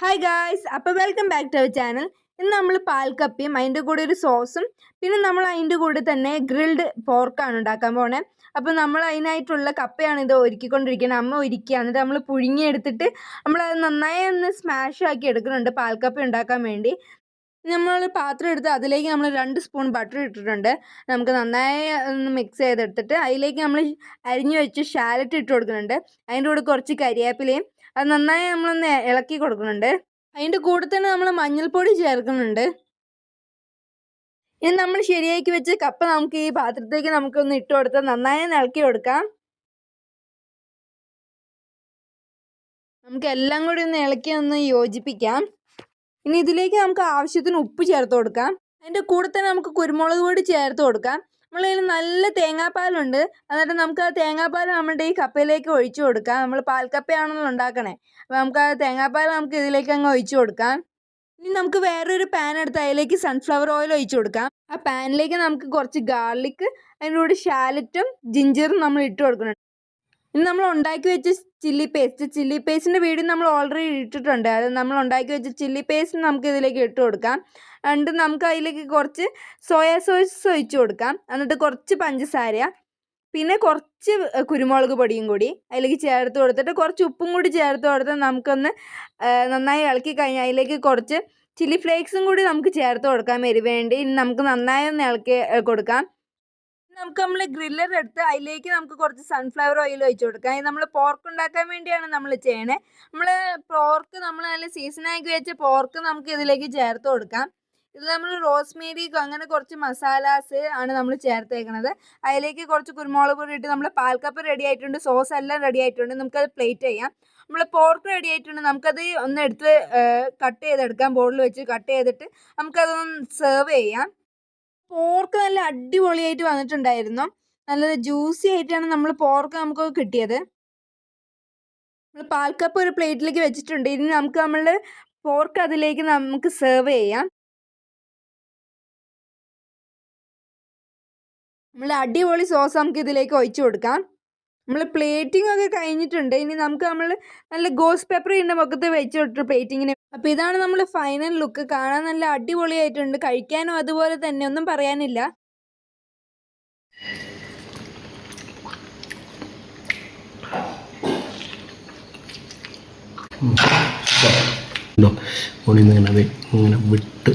Hi guys, അപ്പോൾ welcome back to our channel. ഇന്ന് നമ്മൾ പാൽക്കപ്പയും അതിൻ്റെ കൂടെ ഒരു സോസും പിന്നെ നമ്മൾ അതിൻ്റെ കൂടെ തന്നെ ഗ്രിൽഡ് പോർക്കാണ് ഉണ്ടാക്കാൻ പോണേ. അപ്പോൾ നമ്മൾ അതിനായിട്ടുള്ള കപ്പയാണ് ഇത് ഒരുക്കിക്കൊണ്ടിരിക്കുന്നത്. അമ്മ ഒരുക്കുക, എന്നിട്ട് നമ്മൾ പുഴുങ്ങിയെടുത്തിട്ട് നമ്മളത് നന്നായി ഒന്ന് സ്മാഷ് ആക്കി എടുക്കുന്നുണ്ട് പാൽക്കപ്പ ഉണ്ടാക്കാൻ വേണ്ടി. നമ്മൾ പാത്രം എടുത്ത് അതിലേക്ക് നമ്മൾ 2 സ്പൂൺ ബട്ടർ ഇട്ടിട്ടുണ്ട്. നമുക്ക് നന്നായി ഒന്ന് മിക്സ് ചെയ്തെടുത്തിട്ട് അതിലേക്ക് നമ്മൾ അരിഞ്ഞു വെച്ച് ഷാലറ്റ് ഇട്ട് കൊടുക്കുന്നുണ്ട്. അതിൻ്റെ കൂടെ കുറച്ച് കരിവേപ്പിലയും അത് നന്നായി നമ്മളൊന്ന് ഇളക്കി കൊടുക്കുന്നുണ്ട്. അതിൻ്റെ കൂടെ തന്നെ നമ്മൾ മഞ്ഞൾപ്പൊടി ചേർക്കുന്നുണ്ട്. ഇനി നമ്മൾ ശരിയാക്കി വെച്ച് കപ്പ നമുക്ക് ഈ പാത്രത്തേക്ക് നമുക്കൊന്ന് ഇട്ട് കൊടുത്ത് നന്നായി ഇളക്കി കൊടുക്കാം. നമുക്ക് എല്ലാം കൂടി ഒന്ന് ഇളക്കി ഒന്ന് യോജിപ്പിക്കാം. ഇനി ഇതിലേക്ക് നമുക്ക് ആവശ്യത്തിന് ഉപ്പ് ചേർത്ത് കൊടുക്കാം. അതിൻ്റെ കൂടെ തന്നെ നമുക്ക് കുരുമുളക് പൊടി ചേർത്ത് കൊടുക്കാം. നമ്മളതിൽ നല്ല തേങ്ങാപ്പാലുണ്ട്, എന്നിട്ട് നമുക്ക് ആ തേങ്ങാപ്പാൽ നമ്മുടെ ഈ കപ്പയിലേക്ക് ഒഴിച്ചു കൊടുക്കാം. നമ്മൾ പാൽക്കപ്പയാണല്ലോ ഉണ്ടാക്കണേ, അപ്പോൾ നമുക്ക് ആ തേങ്ങാപ്പാൽ നമുക്ക് ഇതിലേക്ക് അങ്ങ് ഒഴിച്ചു കൊടുക്കാം. ഇനി നമുക്ക് വേറൊരു പാൻ എടുത്ത് അതിലേക്ക് സൺഫ്ലവർ ഓയിൽ ഒഴിച്ചു കൊടുക്കാം. ആ പാനിലേക്ക് നമുക്ക് കുറച്ച് ഗാർലിക്, അതിൻ്റെ കൂടെ ഷാലറ്റും ജിഞ്ചറും നമ്മൾ ഇട്ട് കൊടുക്കണം. ഇനി നമ്മൾ ഉണ്ടാക്കി വെച്ച ചില്ലി പേസ്റ്റിൻ്റെ വീഡിയോ നമ്മൾ ഓൾറെഡി ഇട്ടിട്ടുണ്ട്. അത് നമ്മൾ ഉണ്ടാക്കി വെച്ച ചില്ലി പേസ്റ്റ് നമുക്ക് ഇതിലേക്ക് ഇട്ട് കൊടുക്കാം. എന്നിട്ട് നമുക്ക് അതിലേക്ക് കുറച്ച് സോയാ സോസ് ഒഴിച്ച് കൊടുക്കാം. എന്നിട്ട് കുറച്ച് പഞ്ചസാര, പിന്നെ കുറച്ച് കുരുമുളക് പൊടിയും കൂടി അതിലേക്ക് ചേർത്ത് കൊടുത്തിട്ട് കുറച്ച് ഉപ്പും കൂടി ചേർത്ത് കൊടുത്ത് നമുക്കൊന്ന് നന്നായി ഇളക്കി കഴിഞ്ഞാൽ അതിലേക്ക് കുറച്ച് ചില്ലി ഫ്ലേക്സും കൂടി നമുക്ക് ചേർത്ത് കൊടുക്കാം എരിവ് വേണ്ടി. ഇനി നമുക്ക് നന്നായി ഒന്ന് ഇളക്കി കൊടുക്കാം. നമുക്ക് നമ്മൾ ഗ്രില്ലർ എടുത്ത് അതിലേക്ക് നമുക്ക് കുറച്ച് സൺഫ്ലവർ ഓയിൽ ഒഴിച്ച് കൊടുക്കാം. ഇത് നമ്മൾ പോർക്ക് ഉണ്ടാക്കാൻ വേണ്ടിയാണ് നമ്മൾ ചെയ്യണേ. നമ്മൾ പോർക്ക് നമ്മൾ നല്ല സീസണാക്കി വെച്ച പോർക്ക് നമുക്ക് ഇതിലേക്ക് ചേർത്ത് കൊടുക്കാം. ഇത് നമ്മൾ റോസ്മേരി അങ്ങനെ കുറച്ച് മസാലാസ് ആണ് നമ്മൾ ചേർത്തേക്കണത്. അതിലേക്ക് കുറച്ച് കുരുമുളക് പൊടി ഇട്ട് നമ്മൾ പാൽക്കപ്പ റെഡി ആയിട്ടുണ്ട്, സോസ് എല്ലാം റെഡി ആയിട്ടുണ്ട്. നമുക്കത് പ്ലേറ്റ് ചെയ്യാം. നമ്മൾ പോർക്ക് റെഡി ആയിട്ടുണ്ട്, നമുക്കത് ഒന്ന് എടുത്ത് കട്ട് ചെയ്തെടുക്കാം. ബോളിൽ വെച്ച് കട്ട് ചെയ്തിട്ട് നമുക്കതൊന്ന് സെർവ് ചെയ്യാം. പോർക്ക് നല്ല അടിപൊളിയായിട്ട് വന്നിട്ടുണ്ടായിരുന്നു. നല്ല ജ്യൂസി ആയിട്ടാണ് നമ്മൾ പോർക്ക് നമുക്ക് കിട്ടിയത്. നമ്മൾ പാൽക്കപ്പ് ഒരു പ്ലേറ്റിലേക്ക് വെച്ചിട്ടുണ്ട്. ഇനി നമുക്ക് നമ്മളുടെ പോർക്ക് അതിലേക്ക് നമുക്ക് സെർവ് ചെയ്യാം. നമ്മൾ അടിപൊളി സോസ് നമുക്ക് ഇതിലേക്ക് ഒഴിച്ചു കൊടുക്കാം. നമ്മൾ പ്ലേറ്റിംഗ് ഒക്കെ കഴിഞ്ഞിട്ടുണ്ട്. ഇനി നമുക്ക് നമ്മൾ നല്ല ഗോസ് പേപ്പർ ഇതിൻ്റെ മുഖത്ത് വെച്ച് കൊടുത്തു പ്ലേറ്റിങ്ങിന്. അപ്പോൾ ഇതാണ് നമ്മൾ ഫൈനൽ ലുക്ക്. കാണാൻ നല്ല അടിപൊളിയായിട്ടുണ്ട്, കഴിക്കാനും അതുപോലെ തന്നെ, ഒന്നും പറയാനില്ല. ഇങ്ങനെ വിട്ട്